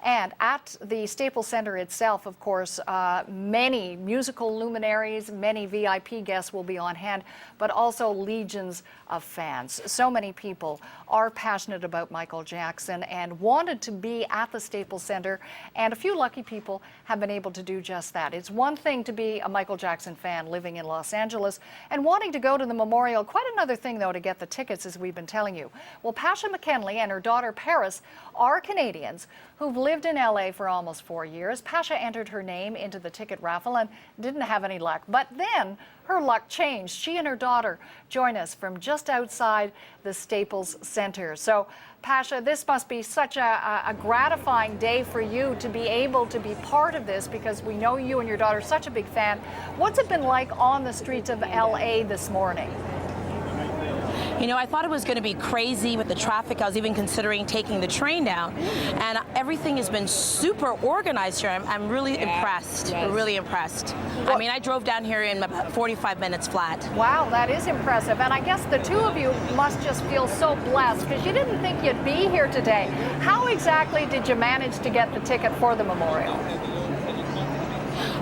And at the Staples Center itself, of course, many musical luminaries, many VIP guests will be on hand, but also legions of fans. So many people are passionate about Michael Jackson and wanted to be at the Staples Center, and a few lucky people have been able to do just that. It's one thing to be a Michael Jackson fan living in Los Angeles and wanting to go to the memorial. Quite another thing, though, to get the tickets, as we've been telling you. Well, Pasha McKinley and her daughter Parris are Canadians who've lived in LA for almost 4 years. Pasha entered her name into the ticket raffle and didn't have any luck. But then her luck changed. She and her daughter join us from just outside the Staples Center. So, Pasha, this must be such a gratifying day for you to be able to be part of this, because we know you and your daughter are such a big fan. What's it been like on the streets of LA this morning? You know, I thought it was going to be crazy with the traffic. I was even considering taking the train down. And everything has been super organized here. I'm really impressed. Yes. Really impressed. I mean, I drove down here in about 45 minutes flat. Wow, that is impressive. And I guess the two of you must just feel so blessed, because you didn't think you'd be here today. How exactly did you manage to get the ticket for the memorial?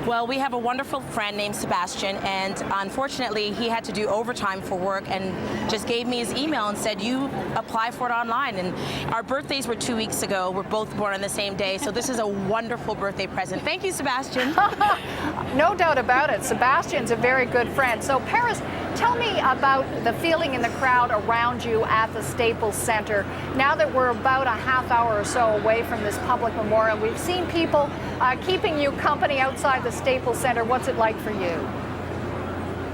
Well, we have a wonderful friend named Sebastian, and unfortunately he had to do overtime for work and just gave me his email and said, you apply for it online. And our birthdays were 2 weeks ago. We're both born on the same day, so this is a wonderful birthday present. Thank you, Sebastian. No doubt about it. Sebastian's a very good friend. So, Parris, tell me about the feeling in the crowd around you at the Staples Center. Now that we're about a half hour or so away from this public memorial, we've seen people keeping you company outside the Staples Center. What's it like for you?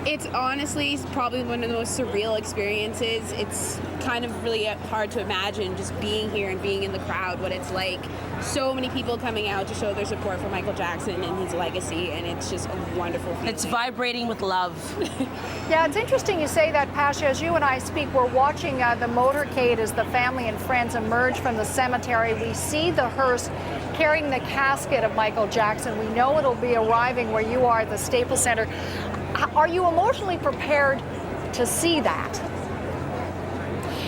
It's honestly probably one of the most surreal experiences. It's kind of really hard to imagine just being here and being in the crowd, what it's like. So many people coming out to show their support for Michael Jackson and his legacy, and it's just a wonderful feeling. It's vibrating with love. Yeah, it's interesting you say that, Pasha. As you and I speak, we're watching the motorcade as the family and friends emerge from the cemetery. We see the hearse carrying the casket of Michael Jackson. We know it'll be arriving where you are at the Staples Center. Are you emotionally prepared to see that?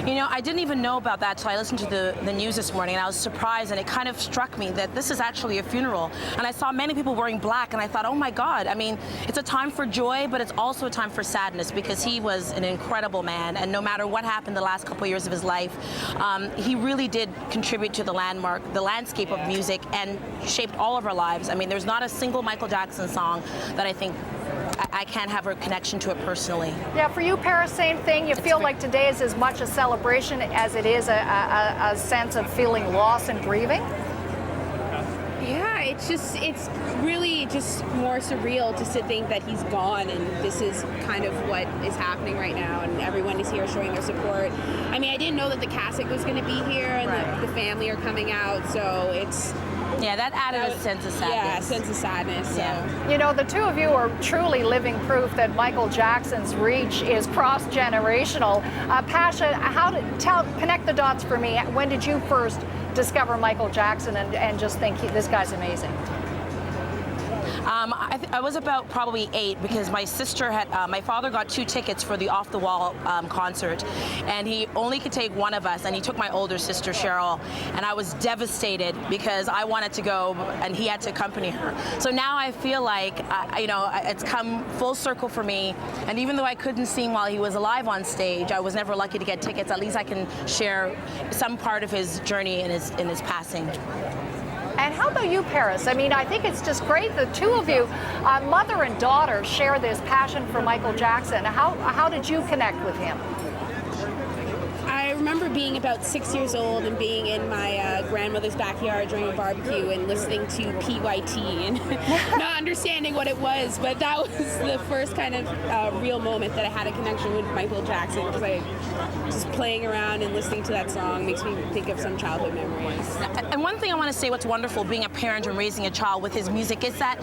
You know, I didn't even know about that until I listened to the news this morning, and I was surprised, and it kind of struck me that this is actually a funeral. And I saw many people wearing black, and I thought, oh my God, I mean, it's a time for joy, but it's also a time for sadness, because he was an incredible man, and no matter what happened the last couple of years of his life, he really did contribute to the landscape of music, and shaped all of our lives. I mean, there's not a single Michael Jackson song that I think I can't have a connection to it personally. Yeah, for you, Parris, same thing. You feel like today is as much a celebration as it is a sense of feeling loss and grieving? Yeah, it's really just more surreal to think that he's gone, and this is kind of what is happening right now, and everyone is here showing their support. I mean, I didn't know that the casket was going to be here, and the family are coming out, so it's... Yeah, that added a sense of sadness. Yeah, a sense of sadness. So. Yeah. You know, the two of you are truly living proof that Michael Jackson's reach is cross-generational. Pasha, connect the dots for me. When did you first discover Michael Jackson and just think this guy's amazing? I was about probably 8, because my sister had, my father got 2 tickets for the Off the Wall concert, and he only could take one of us, and he took my older sister Cheryl, and I was devastated because I wanted to go and he had to accompany her. So now I feel like, you know, it's come full circle for me, and even though I couldn't sing while he was alive on stage, I was never lucky to get tickets. At least I can share some part of his journey in his passing. And how about you, Parris? I mean, I think it's just great the two of you, mother and daughter, share this passion for Michael Jackson. How did you connect with him? I remember being about 6 years old and being in my grandmother's backyard during a barbecue and listening to PYT and not understanding what it was, but that was the first kind of real moment that I had a connection with Michael Jackson, because just playing around and listening to that song makes me think of some childhood memories. And one thing I want to say, what's wonderful being a parent and raising a child with his music, is that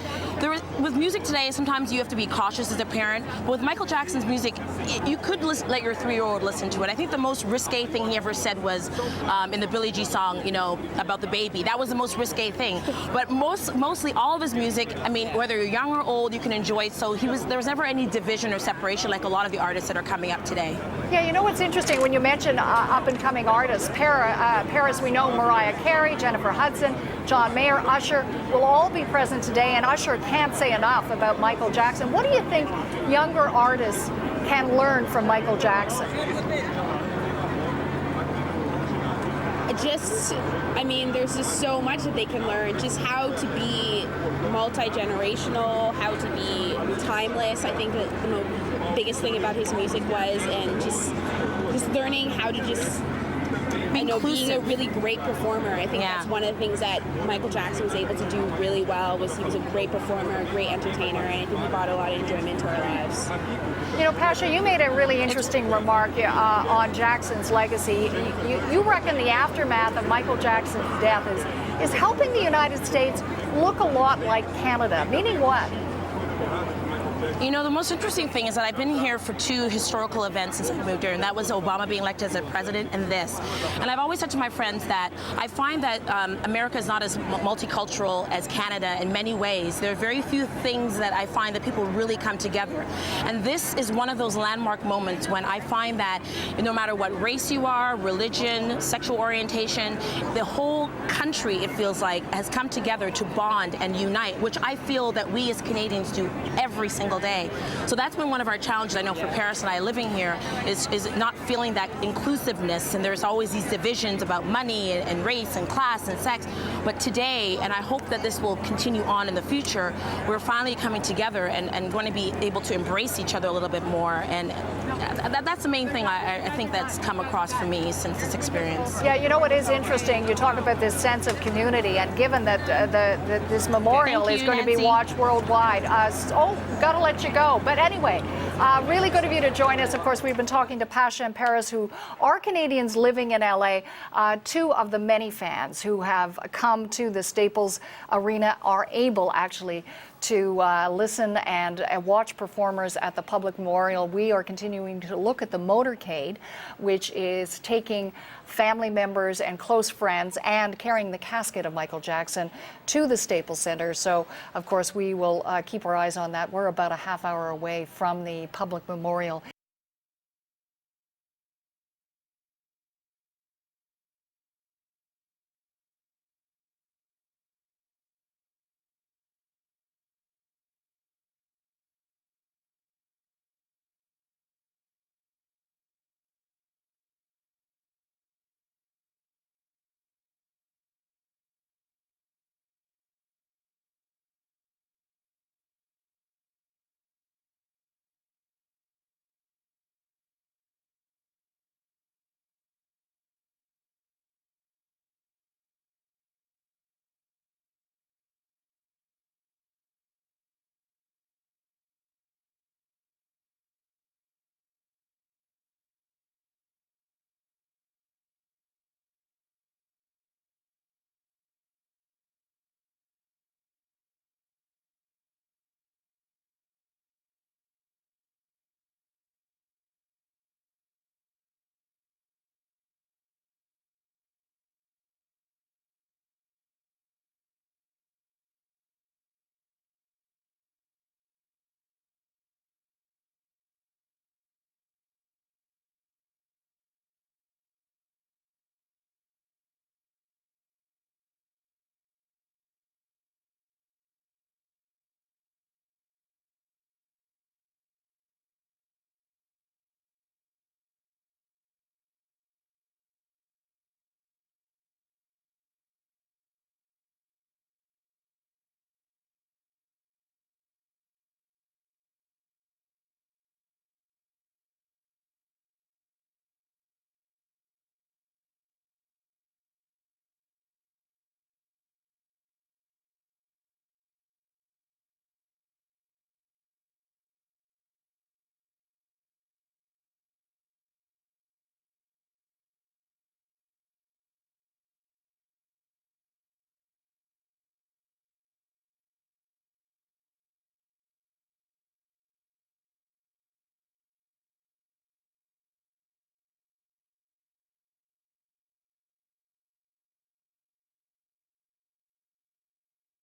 with music today, sometimes you have to be cautious as a parent, but with Michael Jackson's music, you could let your 3-year-old listen to it. I think the most risque thing he ever said was in the Billie Jean song, you know, about the baby. That was the most risque thing. But mostly all of his music, I mean, whether you're young or old, you can enjoy it. So there was never any division or separation like a lot of the artists that are coming up today. Yeah, you know what's interesting? interesting when you mention up-and-coming artists. Parris, we know Mariah Carey, Jennifer Hudson, John Mayer, Usher will all be present today, and Usher can't say enough about Michael Jackson. What do you think younger artists can learn from Michael Jackson? I mean, there's just so much that they can learn. Just how to be multi-generational, how to be timeless. I think that the biggest thing about his music was, and just learning how to just, being a really great performer. I think that's one of the things that Michael Jackson was able to do really well. Was he was a great performer, a great entertainer, and I think he brought a lot of enjoyment to our lives. You know, Pasha, you made a really interesting remark on Jackson's legacy. You reckon the aftermath of Michael Jackson's death is helping the United States look a lot like Canada, meaning what? You know, the most interesting thing is that I've been here for 2 historical events since I moved here, and that was Obama being elected as a president and this. And I've always said to my friends that I find that America is not as multicultural as Canada in many ways. There are very few things that I find that people really come together. And this is one of those landmark moments when I find that no matter what race you are, religion, sexual orientation, the whole country, it feels like, has come together to bond and unite, which I feel that we as Canadians do every single day. So that's been one of our challenges, I know, for Parris and I living here, is not feeling that inclusiveness, and there's always these divisions about money and race and class and sex. But today, and I hope that this will continue on in the future, we're finally coming together and going to be able to embrace each other a little bit more. And that's the main thing I think that's come across for me since this experience. Yeah, you know what is interesting? You talk about this sense of community, and given that this memorial is going to be watched worldwide, got to let you go. But anyway, really good of you to join us. Of course, we've been talking to Pasha and Parris, who are Canadians living in LA. 2 of the many fans who have come to the Staples Arena are able actually to listen and watch performers at the public memorial. We are continuing to look at the motorcade, which is taking family members and close friends and carrying the casket of Michael Jackson to the Staples Center. So, of course, we will keep our eyes on that. We're about a half hour away from the public memorial.